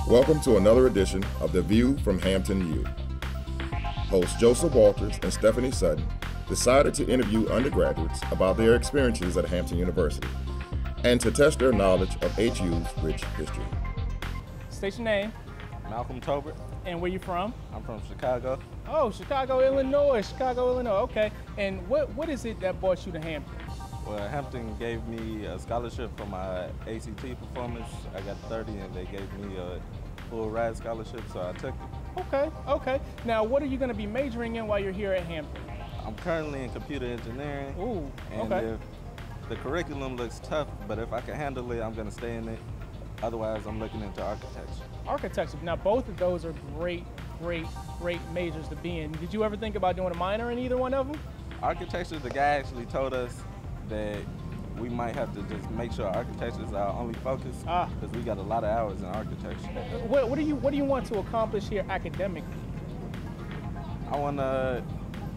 Welcome to another edition of The View from Hampton U. Hosts Joseph Walters and Stephanie Sutton decided to interview undergraduates about their experiences at Hampton University and to test their knowledge of HU's rich history. State your name. Malcolm Tobert. And where you from? I'm from Chicago. Oh, Chicago, Illinois. Chicago, Illinois. Okay. And what is it that brought you to Hampton? Well, Hampton gave me a scholarship for my ACT performance. I got 30 and they gave me a full ride scholarship, so I took it. Okay. Now, what are you going to be majoring in while you're here at Hampton? I'm currently in computer engineering. Ooh, and okay. If the curriculum looks tough, but if I can handle it, I'm going to stay in it. Otherwise, I'm looking into architecture. Architecture. Now, both of those are great majors to be in. Did you ever think about doing a minor in either one of them? Architecture, the guy actually told us that we might have to just make sure architecture is our only focus because we got a lot of hours in architecture. What do you want to accomplish here academically? I want to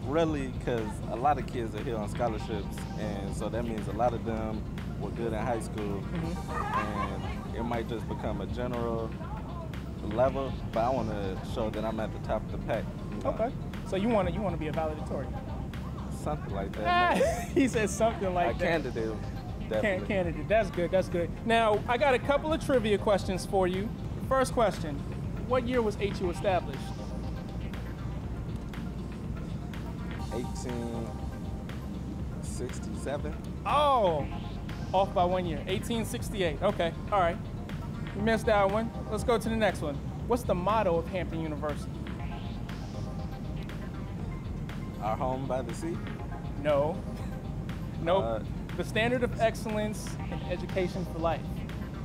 really, because a lot of kids are here on scholarships, and so that means a lot of them were good in high school, and it might just become a general level, but I want to show that I'm at the top of the pack. You know? Okay, so you want to be a valedictorian? Something like that. He said something like that. A candidate, definitely. Candidate, that's good. Now, I got a couple of trivia questions for you. First question, what year was HU established? 1867. Oh, off by 1 year, 1868. Okay, all right. You missed that one. Let's go to the next one. What's the motto of Hampton University? Our home by the sea? No. Nope. The standard of excellence in education for life.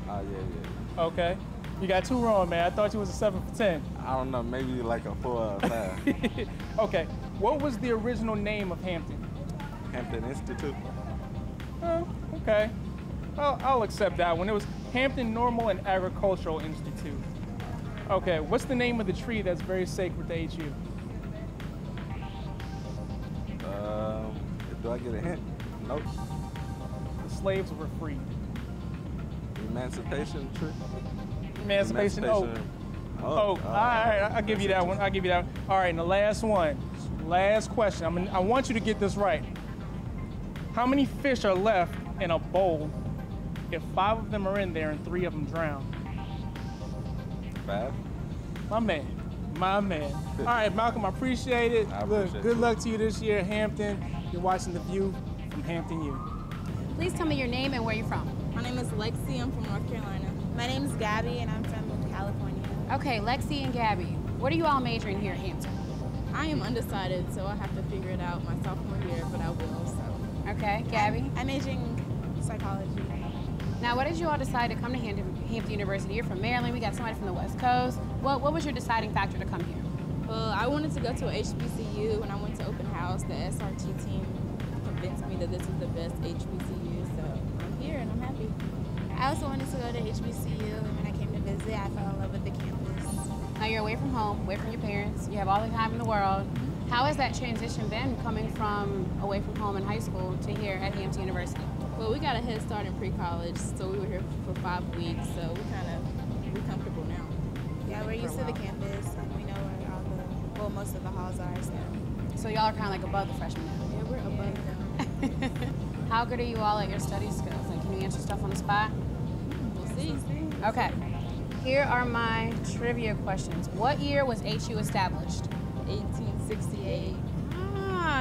Oh, yeah. Okay. You got 2 wrong, man. I thought you was a 7 for 10. I don't know, maybe like a 4 or 5. Okay. What was the original name of Hampton? Hampton Institute. Oh, okay. I'll accept that one. It was Hampton Normal and Agricultural Institute. Okay. What's the name of the tree that's very sacred to HU? Do I get a hint? Nope. The slaves were freed. Emancipation tree? Emancipation Oak. All right, I'll give you that one. All right, and the last one. Last question. I want you to get this right. How many fish are left in a bowl if 5 of them are in there and 3 of them drown? 5. My man. All right, Malcolm, I appreciate it. Good luck to you this year at Hampton. You're watching The View from Hampton U. Please tell me your name and where you're from. My name is Lexi. I'm from North Carolina. My name is Gabby, and I'm from California. Okay, Lexi and Gabby, what are you all majoring here at Hampton? I am undecided, so I'll have to figure it out my sophomore year, but I will. So. Okay, Gabby? I'm majoring psychology. Now, what did you all decide to come to Hampton University? You're from Maryland. We got somebody from the West Coast. What was your deciding factor to come here? Well, I wanted to go to a HBCU. When I went to open house, the SRT team convinced me that this is the best HBCU, so I'm here and I'm happy. I also wanted to go to HBCU, and when I came to visit, I fell in love with the campus. Now you're away from home, away from your parents. You have all the time in the world. How has that transition been coming from away from home in high school to here at Hampton University? Well, we got a head start in pre-college, so we were here for 5 weeks, so we're comfortable now. Yeah, we're used to the campus, and we know where most of the halls are, So y'all are kind of like above the freshmen now? Yeah, we're above them. How good are you all at your study skills? Like, can you answer stuff on the spot? We'll see. Okay. Here are my trivia questions. What year was HU established? 1868.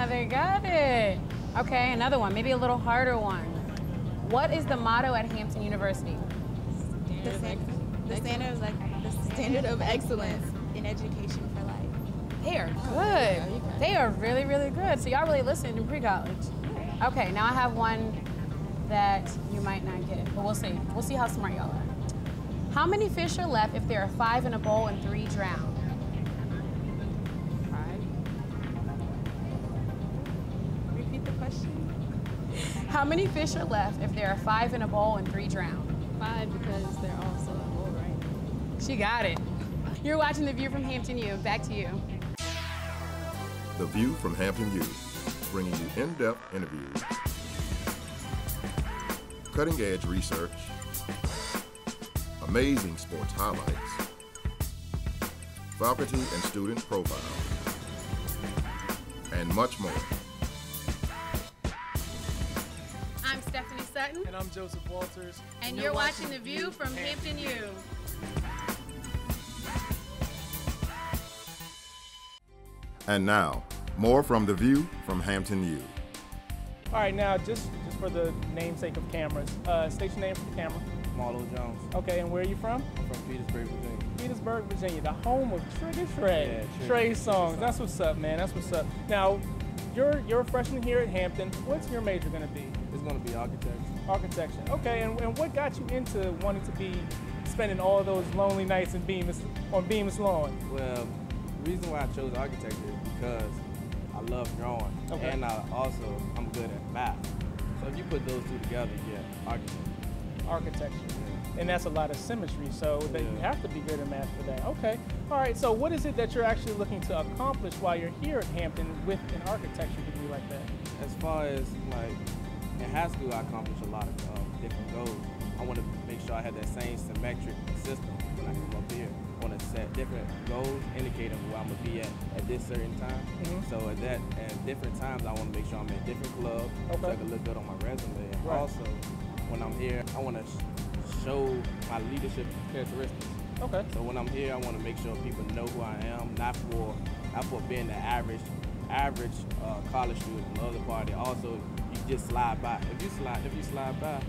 They got it. Okay, another one, maybe a little harder one. What is the motto at Hampton University? The standard of excellence in education for life. They are good. They are really good. So y'all really listened in pre-college. Okay, now I have one that you might not get, but we'll see. We'll see how smart y'all are. How many fish are left if there are 5 in a bowl and 3 drown? 5. Repeat the question. How many fish are left if there are 5 in a bowl and 3 drown? 5 because they're also in a bowl, right? She got it. You're watching The View from Hampton U. Back to you. The View from Hampton U, bringing you in-depth interviews, cutting-edge research, amazing sports highlights, faculty and student profiles, and much more. I'm Stephanie Sutton. And I'm Joseph Walters. And you're watching The View from Hampton U. And now, more from The View from Hampton U. All right, now just for the namesake of cameras, state your name for the camera. Marlo Jones. Okay, and where are you from? I'm from Petersburg, Virginia. Petersburg, Virginia, the home of Trigger Trey. Yeah, Trey songs. That's what's up, man. That's what's up. Now, you're a freshman here at Hampton. What's your major going to be? It's going to be architecture. Architecture. Okay, and what got you into wanting to be spending all those lonely nights in on Bemis Lawn? Well, the reason why I chose architecture is because I love drawing, Okay. and I'm good at math. So if you put those two together, you get architecture. Architecture. And that's a lot of symmetry, so that you have to be good at math for that. Okay. All right, so what is it that you're actually looking to accomplish while you're here at Hampton with an architecture degree like that? As far as like in high school, I accomplished a lot of different goals. I want to make sure I have that same symmetric system when I come up here. I want to set different goals indicating where I'm going to be at this certain time. So at different times, I want to make sure I'm in different clubs so I can look good on my resume. And also, when I'm here, I want to show my leadership characteristics. Okay. So when I'm here, I want to make sure people know who I am, not for being the average college student. The other party, also, you just slide by. If you slide by,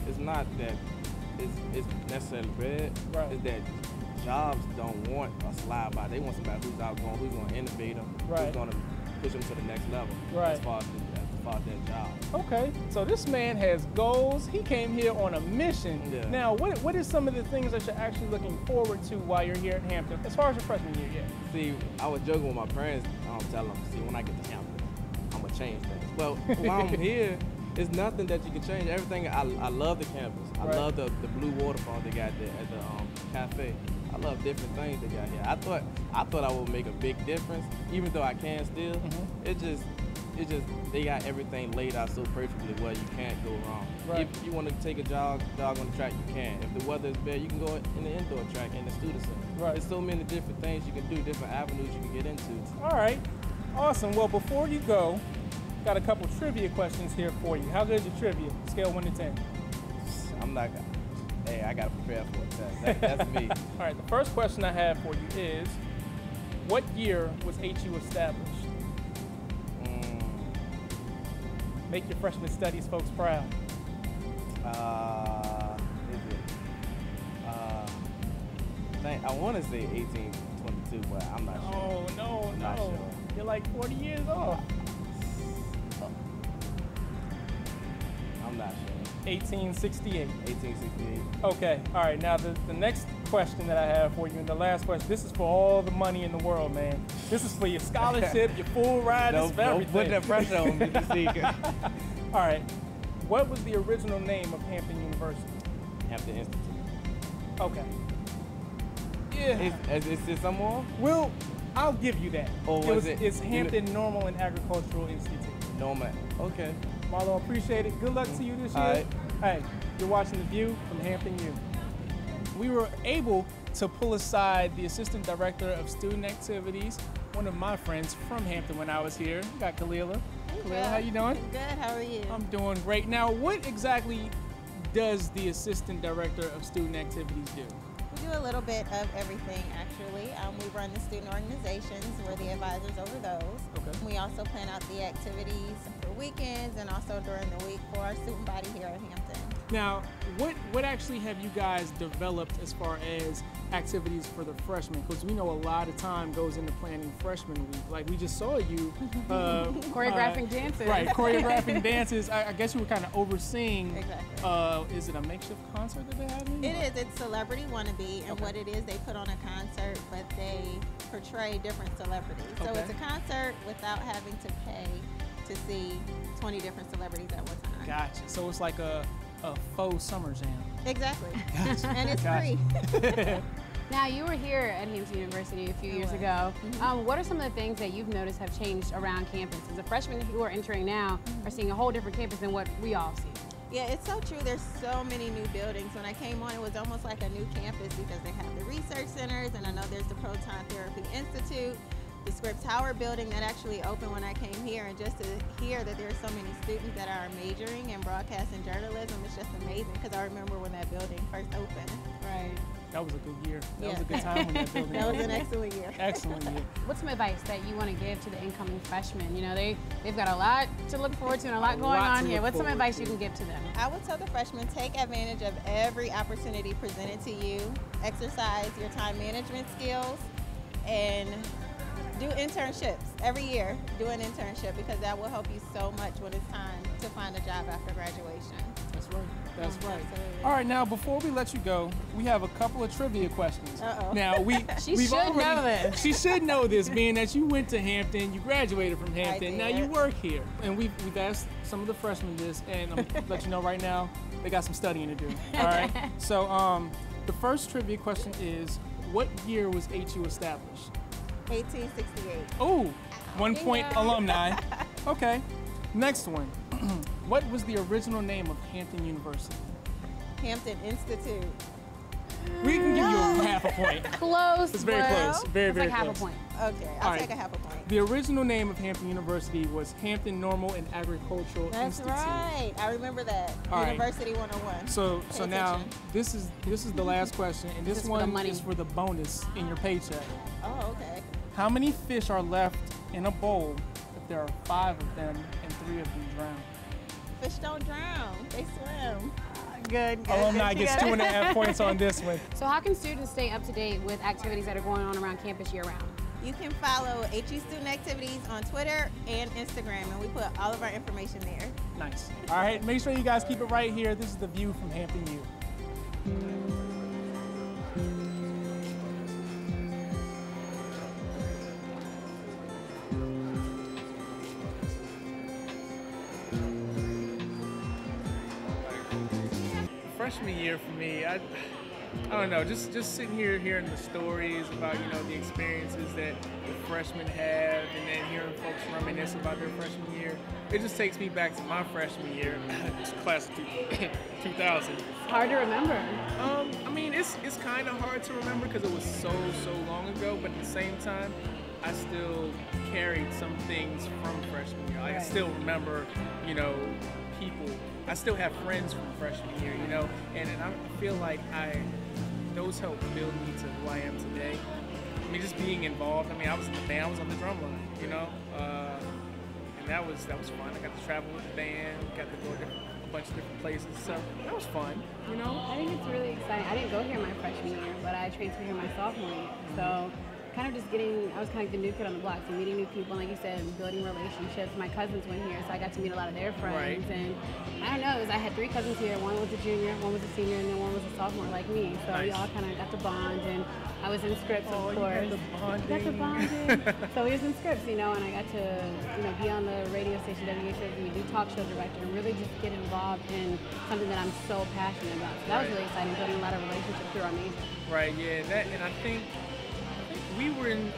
it's not that it's necessarily bad. Right. It's that jobs don't want a slide by. They want somebody who's outgoing, who's going to innovate them, who's going to push them to the next level as far as their job. Okay, so this man has goals. He came here on a mission. Yeah. Now, what is some of the things that you're actually looking forward to while you're here at Hampton, as far as your freshman year? Yeah. See, I was joking with my parents. Tell them, see, when I get to Hampton, I'm gonna change things. Well, while I'm here, it's nothing that you can change. Everything. I love the campus. I love the blue waterfall they got there at the cafe. I love different things they got here. I thought I would make a big difference, even though I can still. It's just they got everything laid out so perfectly where you can't go wrong. Right. If you want to take a jog on the track, you can. If the weather is bad, you can go in the indoor track in the student center. Right. There's so many different things you can do, different avenues you can get into. All right, awesome. Well, before you go, got a couple trivia questions here for you. How good is your trivia? Scale 1 to 10. I'm not. Hey, I gotta prepare for it. That's me. All right, the first question I have for you is, what year was HU established? Make your freshman studies folks proud. I want to say 1822, but I'm not sure. No. Not sure. You're like 40 years off. I'm not sure. 1868. 1868. Okay, all right, now the next question that I have for you, and the last question, this is for all the money in the world, man. This is for your scholarship, your full ride, this is for everything. Don't put that pressure on me, All right, what was the original name of Hampton University? Hampton Institute. Okay. Yeah. Is it somewhere? Well, I'll give you that. It's Hampton Normal and Agricultural Institute. Normal. Okay. Marlo, appreciate it. Good luck to you this year. All right. Hey, you're watching The View from Hampton U. We were able to pull aside the Assistant Director of Student Activities, one of my friends from Hampton when I was here. We got Kalila. Kalila, how you doing? Good, how are you? I'm doing great. Now, what exactly does the Assistant Director of Student Activities do? We do a little bit of everything, actually. We run the student organizations. We're the advisors over those. Okay. We also plan out the activities for weekends and also during the week for our student body here at Hampton. Now, what actually have you guys developed as far as activities for the freshmen? Because we know a lot of time goes into planning freshman week. Like we just saw you choreographing dances. Right, choreographing dances. I guess you were kind of overseeing. Exactly. Is it a makeshift concert that they have? It is. It's Celebrity Wannabe, and what it is, they put on a concert, but they portray different celebrities. So it's a concert without having to pay to see 20 different celebrities at one time. Gotcha. So it's like a faux summer jam. Exactly. Gotcha. And it's free. Now, you were here at Hampton University a few years ago. What are some of the things that you've noticed have changed around campus? As a freshman who are entering now are seeing a whole different campus than what we all see. Yeah, it's so true. There's so many new buildings. When I came on, it was almost like a new campus because they have the research centers, and I know there's the Proton Therapy Institute, the Script Tower building that actually opened when I came here, and just to hear that there's so many students that are majoring in broadcast and journalism, it's just amazing because I remember when that building first opened. Right. That was a good year. That was a good time when that building That was an excellent year. Excellent year. What's some advice that you want to give to the incoming freshmen? You know, they've got a lot to look forward to and a lot going on here. What's some advice you can give to them? I would tell the freshmen, take advantage of every opportunity presented to you, exercise your time management skills, and do internships every year. Do an internship because that will help you so much when it's time to find a job after graduation. That's right. That's right. Absolutely. All right, now before we let you go, we have a couple of trivia questions. Now She should know this. She should know this, being that you went to Hampton, you graduated from Hampton, now you work here, and we've asked some of the freshmen this, and I'm gonna let you know right now they got some studying to do. All right. So the first trivia question is, what year was HU established? 1868. Oh, 1 point alumni. Okay. Next one. What was the original name of Hampton University? Hampton Institute. We can give you a half a point. Close. It's very close. Very, very like half close. a point. Okay, I'll take a half a point. The original name of Hampton University was Hampton Normal and Agricultural That's Institute. right. I remember that. All right. University 101. So Pay now attention. this is the last question, and this one is for the bonus in your paycheck. Oh, okay. How many fish are left in a bowl if there are 5 of them and 3 of them drown? Fish don't drown. They swim. Good. Alumni gets 2.5 points on this one. So how can students stay up to date with activities that are going on around campus year round? You can follow HU Student Activities on Twitter and Instagram, and we put all of our information there. Nice. All right, make sure you guys keep it right here. This is The View from Hampton U. Freshman year for me, I don't know, just sitting here hearing the stories about, you know, the experiences that the freshmen have, and then hearing folks reminisce about their freshman year, it just takes me back to my freshman year, class of 2000. It's hard to remember. I mean, it's kind of hard to remember because it was so long ago, but at the same time, I still carried some things from freshman year. Like, I still remember, you know, people. I still have friends from freshman year, you know, and I feel like those helped build me to who I am today. I mean, just being involved. I mean, I was on the drum line, you know, and that was fun. I got to travel with the band, got to go to a bunch of different places, so that was fun, you know. I think it's really exciting. I didn't go here my freshman year, but I transferred here my sophomore year, so kind of just I was kind of the new kid on the block, so meeting new people, and like you said, building relationships. My cousins went here, so I got to meet a lot of their friends, and I don't know, I had 3 cousins here. One was a junior, one was a senior, and then one was a sophomore like me, so we all kind of got to bond, and I was in Scripts, of course. Got to bonding. So we was in Scripts, you know, and I got to, you know, be on the radio station, WHOV, do talk show director, and really just get involved in something that I'm so passionate about. So that was really exciting, building a lot of relationships through our major. Right, yeah, and I think we were in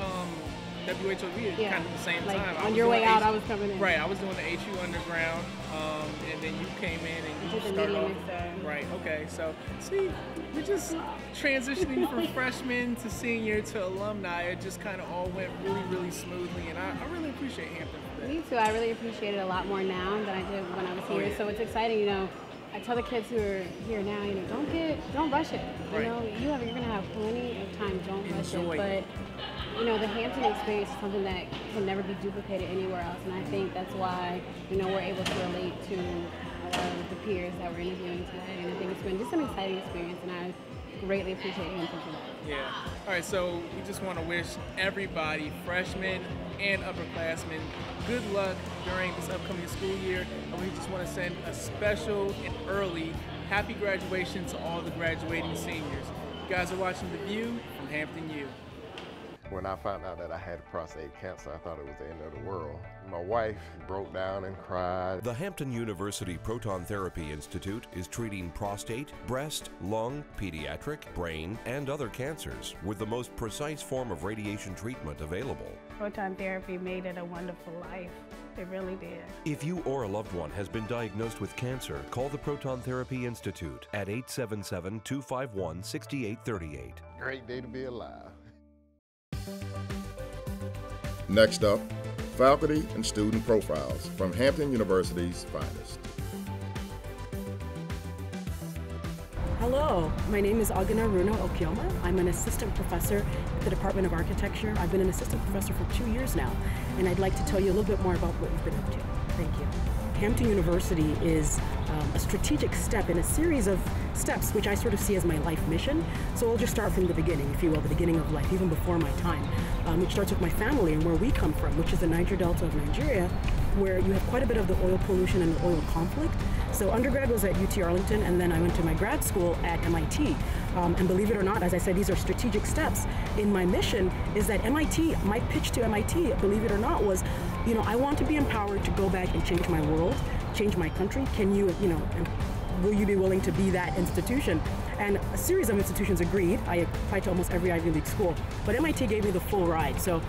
WHOV at kind of the same time. On your way out, I was coming in. Right, I was doing the HU Underground, and then you came in and you started off. Right, okay, so see, we're just transitioning from freshman to senior to alumni. It just kind of all went really smoothly, and I really appreciate Hampton for that. Me too. I really appreciate it a lot more now than I did when I was here. So it's exciting, you know. I tell the kids who are here now, you know, don't rush it. You know, you're gonna have plenty of time. Don't rush it. But you know, the Hampton experience is something that can never be duplicated anywhere else, and I think that's why, you know, we're able to relate to a lot of the peers that we're interviewing today. And I think it's been just an exciting experience, and I greatly appreciate Hampton for that. Yeah. All right. So we just want to wish everybody, freshmen and upperclassmen, good luck during this upcoming school year. And we just want to send a special and early happy graduation to all the graduating seniors. You guys are watching The View from Hampton U. When I found out that I had prostate cancer, I thought it was the end of the world. My wife broke down and cried. The Hampton University Proton Therapy Institute is treating prostate, breast, lung, pediatric, brain, and other cancers with the most precise form of radiation treatment available. Proton therapy made it a wonderful life. It really did. If you or a loved one has been diagnosed with cancer, call the Proton Therapy Institute at 877-251-6838. Great day to be alive. Next up, faculty and student profiles from Hampton University's finest. Hello, my name is Oghenerumo Okiomah. I'm an assistant professor at the Department of Architecture. I've been an assistant professor for 2 years now, and I'd like to tell you a little bit more about what we've been up to. Thank you. Hampton University is a strategic step in a series of steps which I sort of see as my life mission. So I'll just start from the beginning, if you will, the beginning of life, even before my time, which starts with my family and where we come from, which is the Niger Delta of Nigeria, where you have quite a bit of the oil pollution and the oil conflict. So undergrad was at UT Arlington, and then I went to my grad school at MIT. And believe it or not, as I said, these are strategic steps in my mission, is that MIT, my pitch to MIT, believe it or not, was, you know, I want to be empowered to go back and change my world, change my country. Can you, you know, will you be willing to be that institution? And a series of institutions agreed. I applied to almost every Ivy League school, but MIT gave me the full ride. So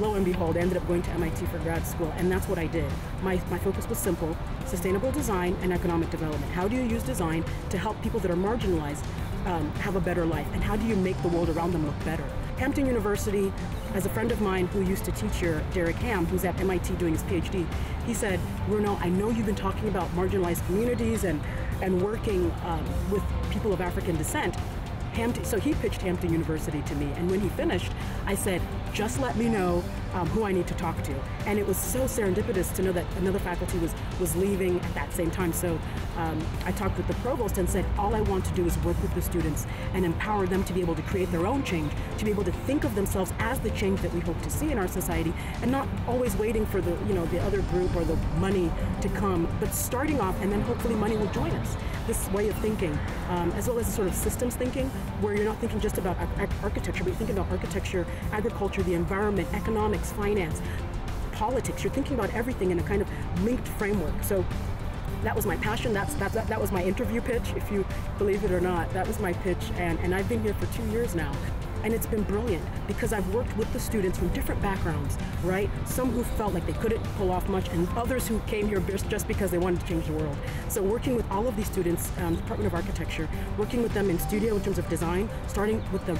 lo and behold, I ended up going to MIT for grad school, and that's what I did. My focus was simple: sustainable design and economic development. How do you use design to help people that are marginalized have a better life, and how do you make the world around them look better? Hampton University, as a friend of mine who used to teach here, Derek Ham, who's at MIT doing his PhD, he said, Bruno, I know you've been talking about marginalized communities and working with people of African descent. So he pitched Hampton University to me, and when he finished, I said, just let me know who I need to talk to. And it was so serendipitous to know that another faculty was leaving at that same time. So I talked with the provost and said, all I want to do is work with the students and empower them to be able to create their own change, to be able to think of themselves as the change that we hope to see in our society, and not always waiting for the other group or the money to come, but starting off, and then hopefully money will join us. This way of thinking, as well as a sort of systems thinking, where you're not thinking just about architecture, but you're thinking about architecture, agriculture, the environment, economics, finance, politics. You're thinking about everything in a kind of linked framework. So that was my passion. That was my interview pitch, if you believe it or not. That was my pitch, and I've been here for 2 years now. And it's been brilliant because I've worked with the students from different backgrounds, right? Some who felt like they couldn't pull off much, and others who came here just because they wanted to change the world. So working with all of these students, Department of Architecture, working with them in studio in terms of design, starting with the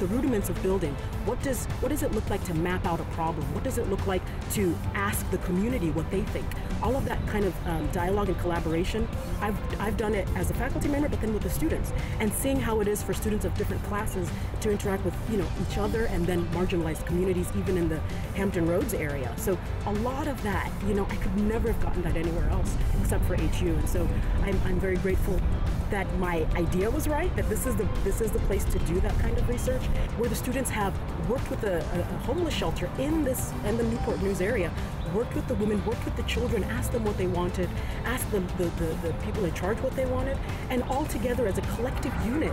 rudiments of building. What does it look like to map out a problem? What does it look like to ask the community what they think? All of that kind of dialogue and collaboration, I've done it as a faculty member, but then with the students, and seeing how it is for students of different classes to interact with each other and then marginalized communities, even in the Hampton Roads area. So a lot of that, I could never have gotten that anywhere else except for HU. And so I'm very grateful that my idea was right, that this is the place to do that kind of research, where the students have worked with a homeless shelter in the Newport News area, worked with the women, worked with the children, asked them what they wanted, asked the people in charge what they wanted, and all together as a collective unit,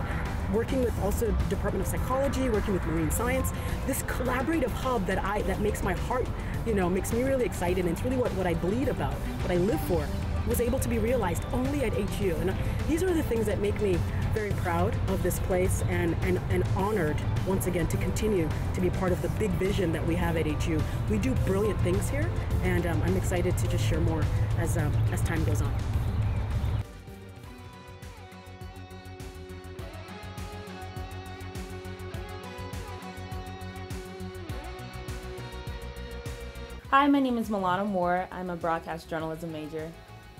working with also Department of Psychology, working with Marine Science, this collaborative hub that makes my heart, makes me really excited, and it's really what I bleed about, what I live for, was able to be realized only at HU. And these are the things that make me very proud of this place and honored once again to continue to be part of the big vision that we have at HU. We do brilliant things here, and I'm excited to just share more as time goes on. Hi, my name is Maulana Moore. I'm a broadcast journalism major.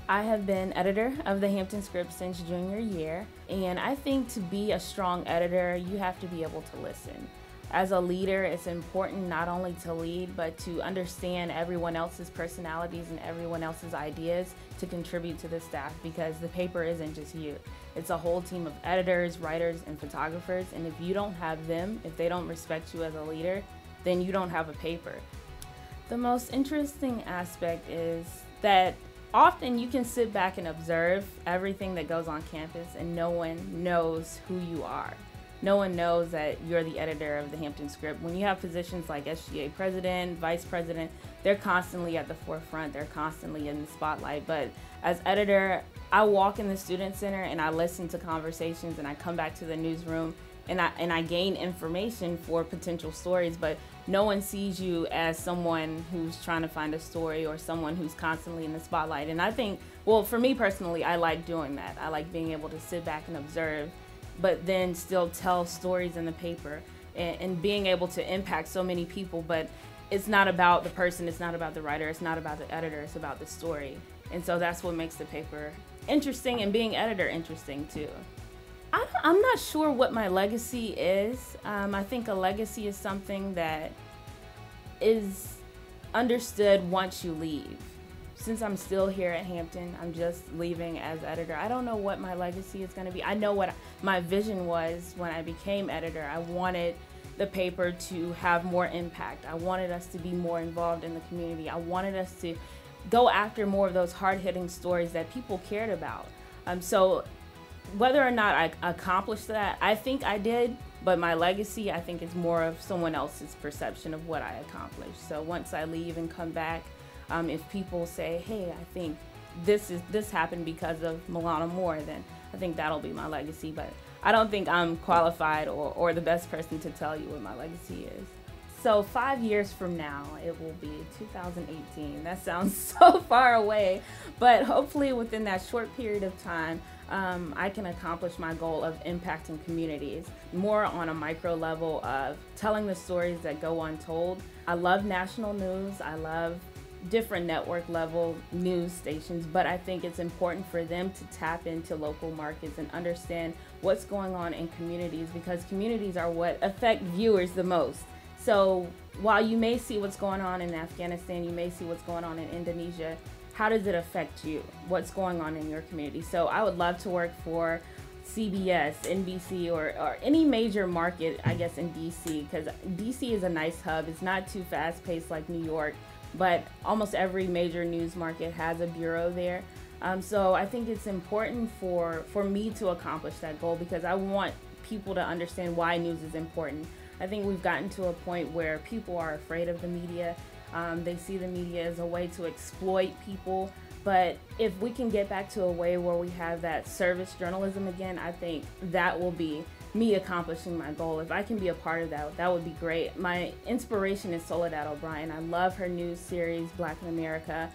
I have been editor of the Hampton Script since junior year, and I think to be a strong editor, you have to be able to listen. As a leader, it's important not only to lead, but to understand everyone else's personalities and everyone else's ideas to contribute to the staff, because the paper isn't just you. It's a whole team of editors, writers, and photographers, and if you don't have them, if they don't respect you as a leader, then you don't have a paper. The most interesting aspect is that often you can sit back and observe everything that goes on campus and no one knows who you are. no one knows that you're the editor of the Hampton Script. When you have positions like SGA president, vice president, they're constantly at the forefront, they're constantly in the spotlight. But as editor, I walk in the student center and I listen to conversations, and I come back to the newsroom and I gain information for potential stories, but no one sees you as someone who's trying to find a story or someone who's constantly in the spotlight. And I think, well, for me personally, I like doing that. I like being able to sit back and observe, but then still tell stories in the paper and being able to impact so many people. But it's not about the person, it's not about the writer, it's not about the editor, it's about the story. And so that's what makes the paper interesting, and being editor interesting too. I'm not sure what my legacy is. I think a legacy is something that is understood once you leave. Since I'm still here at Hampton, I'm just leaving as editor. I don't know what my legacy is going to be. I know what my vision was when I became editor. I wanted the paper to have more impact. I wanted us to be more involved in the community. I wanted us to go after more of those hard-hitting stories that people cared about. So whether or not I accomplished that, I think I did, but my legacy, I think, is more of someone else's perception of what I accomplished. So once I leave and come back, if people say, hey, I think this happened because of Maulana Moore, then I think that'll be my legacy. But I don't think I'm qualified or the best person to tell you what my legacy is. So 5 years from now, it will be 2018. That sounds so far away, but hopefully within that short period of time, I can accomplish my goal of impacting communities more on a micro level of telling the stories that go untold. I love national news. I love different network level news stations, but I think it's important for them to tap into local markets and understand what's going on in communities, because communities are what affect viewers the most. So while you may see what's going on in Afghanistan, you may see what's going on in Indonesia, how does it affect you? What's going on in your community? So I would love to work for CBS, NBC, or any major market, I guess, in DC, because DC is a nice hub. It's not too fast-paced like New York, but almost every major news market has a bureau there. So I think it's important for me to accomplish that goal, because I want people to understand why news is important. I think we've gotten to a point where people are afraid of the media. They see the media as a way to exploit people. But if we can get back to a way where we have that service journalism again, I think that will be me accomplishing my goal. If I can be a part of that, that would be great. My inspiration is Soledad O'Brien. I love her news series, Black in America,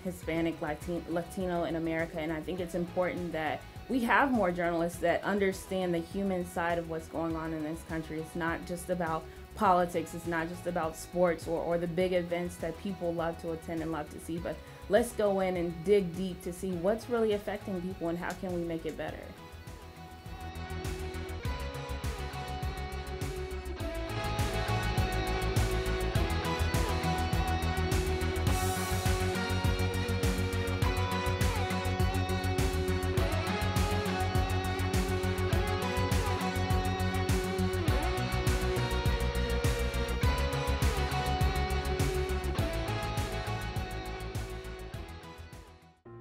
Hispanic, Latino in America, and I think it's important that we have more journalists that understand the human side of what's going on in this country. It's not just about politics, it's not just about sports or the big events that people love to attend and love to see, but let's go in and dig deep to see what's really affecting people and how can we make it better.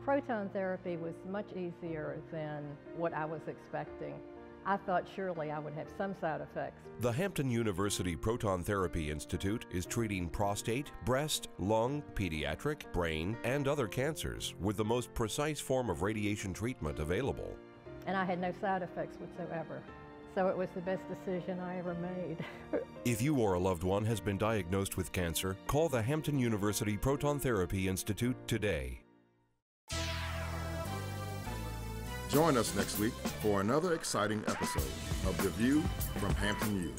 Proton therapy was much easier than what I was expecting. I thought surely I would have some side effects. The Hampton University Proton Therapy Institute is treating prostate, breast, lung, pediatric, brain, and other cancers with the most precise form of radiation treatment available. And I had no side effects whatsoever. So it was the best decision I ever made. If you or a loved one has been diagnosed with cancer, call the Hampton University Proton Therapy Institute today. Join us next week for another exciting episode of The View from Hampton U.